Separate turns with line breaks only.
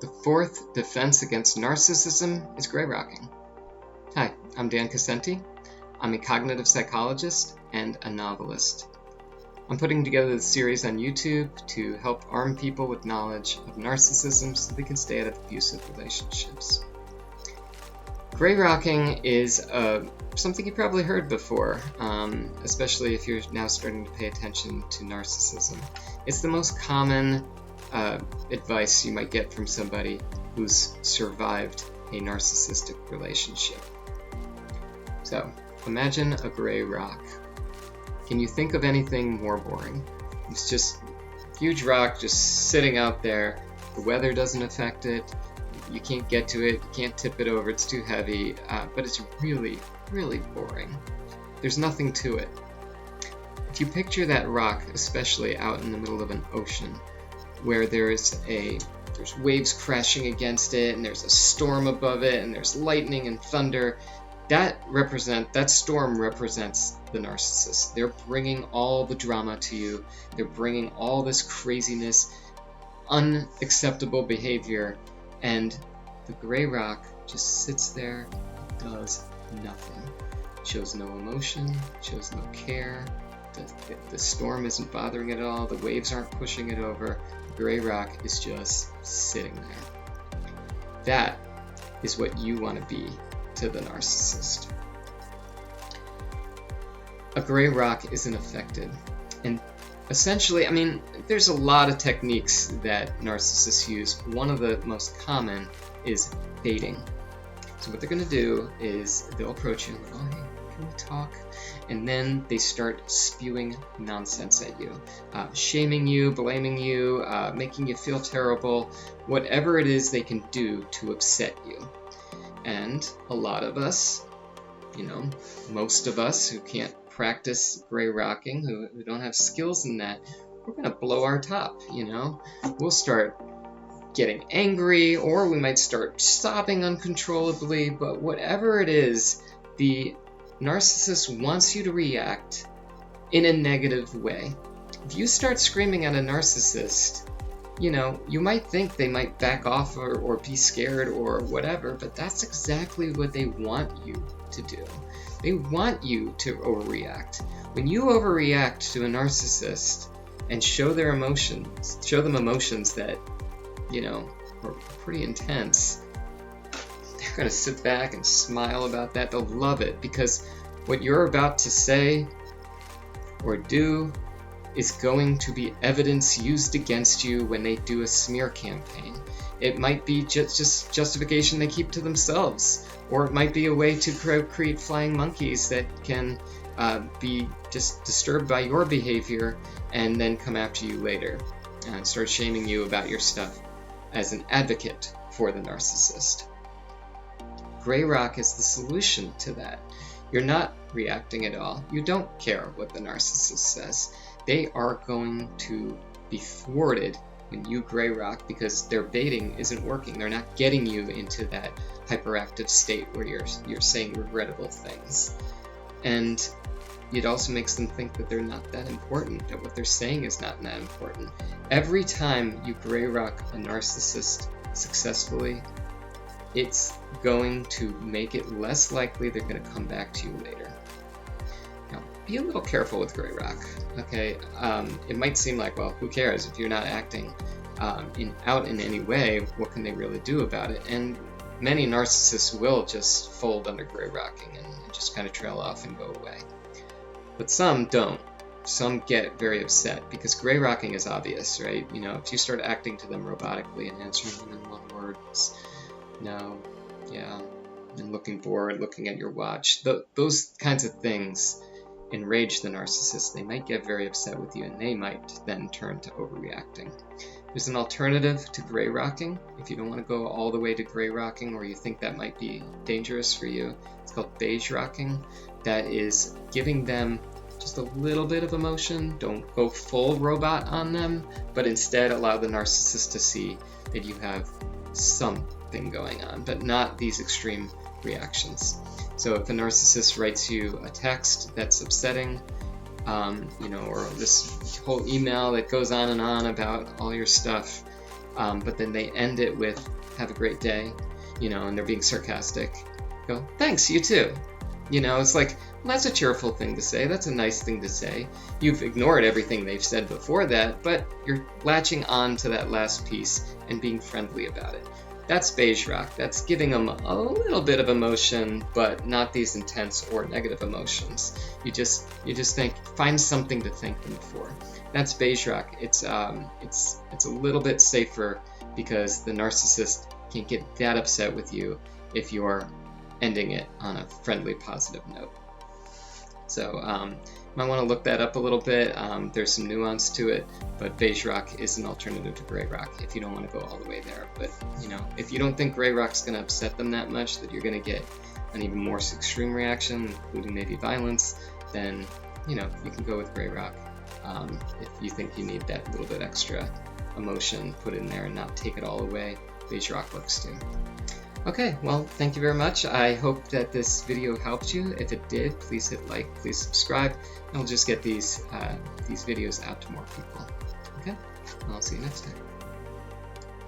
The fourth defense against narcissism is gray rocking. Hi, I'm Dan Cassenti. I'm a cognitive psychologist and a novelist. I'm putting together this series on YouTube to help arm people with knowledge of narcissism so they can stay out of abusive relationships. Gray rocking is something you probably heard before, especially if you're now starting to pay attention to narcissism. It's the most common advice you might get from somebody who's survived a narcissistic relationship. So, imagine a gray rock. Can you think of anything more boring? It's just a huge rock just sitting out there. The weather doesn't affect it. You can't get to it. You can't tip it over. It's too heavy. But it's really, really boring. There's nothing to it. If you picture that rock, especially out in the middle of an ocean, where there's waves crashing against it, and there's a storm above it, and there's lightning and thunder, that storm represents the narcissist. They're bringing all the drama to you. They're bringing all this craziness, unacceptable behavior, and the gray rock just sits there and does nothing. Shows no emotion, shows no care. The storm isn't bothering it at all. The waves aren't pushing it over. The gray rock is just sitting there. That is what you want to be to the narcissist. A gray rock isn't affected. And essentially, there's a lot of techniques that narcissists use. One of the most common is baiting. So what they're going to do is they'll approach you and go, "Oh, hey, can we talk?" And then they start spewing nonsense at you, shaming you, blaming you, making you feel terrible, whatever it is they can do to upset you. And a lot of us, most of us who can't practice gray rocking, who don't have skills in that, we're going to blow our top, We'll start getting angry, or we might start sobbing uncontrollably, but whatever it is, the narcissist wants you to react in a negative way. If you start screaming at a narcissist, you might think they might back off or be scared or whatever, but that's exactly what they want you to do. They want you to overreact. When you overreact to a narcissist and show them emotions that, are pretty intense, they're going to sit back and smile about that. They'll love it, because what you're about to say or do is going to be evidence used against you when they do a smear campaign. It might be just justification they keep to themselves, or it might be a way to create flying monkeys that can be just disturbed by your behavior and then come after you later and start shaming you about your stuff as an advocate for the narcissist. Gray rock is the solution to that. You're not reacting at all. You don't care what the narcissist says. They are going to be thwarted when you gray rock, because their baiting isn't working. They're not getting you into that hyperactive state where you're saying regrettable things. And it also makes them think that they're not that important, that what they're saying is not that important. Every time you gray rock a narcissist successfully, it's going to make it less likely they're going to come back to you later. Now, be a little careful with gray rock, okay? It might seem like, well, who cares? If you're not acting out in any way, what can they really do about it? And many narcissists will just fold under gray rocking and just kind of trail off and go away. But some don't. Some get very upset, because gray rocking is obvious, right? If you start acting to them robotically and answering them in one word, no, yeah, and looking forward, looking at your watch, those kinds of things enrage the narcissist. They might get very upset with you, and they might then turn to overreacting. There's an alternative to gray rocking. If you don't want to go all the way to gray rocking, or you think that might be dangerous for you, it's called beige rocking. That is giving them just a little bit of emotion. Don't go full robot on them, but instead allow the narcissist to see that you have something going on, but not these extreme reactions. So if a narcissist writes you a text that's upsetting, or this whole email that goes on and on about all your stuff, but then they end it with "have a great day," and they're being sarcastic. Go, "Thanks, you too." It's like, well, that's a cheerful thing to say. That's a nice thing to say. You've ignored everything they've said before that, but you're latching on to that last piece and being friendly about it. That's beige rock. That's giving them a little bit of emotion, but not these intense or negative emotions. You just find something to thank them for. That's beige rock. It's a little bit safer because the narcissist can't get that upset with you if you're ending it on a friendly, positive note. So might want to look that up a little bit. There's some nuance to it, but beige rock is an alternative to gray rock if you don't want to go all the way there. But if you don't think gray rock's going to upset them that much that you're going to get an even more extreme reaction, including maybe violence, then you can go with gray rock. If you think you need that little bit extra emotion put in there and not take it all away, beige rock works too. Okay, well, thank you very much. I hope that this video helped you. If it did, please hit like, please subscribe, and we'll just get these videos out to more people. Okay, I'll see you next time.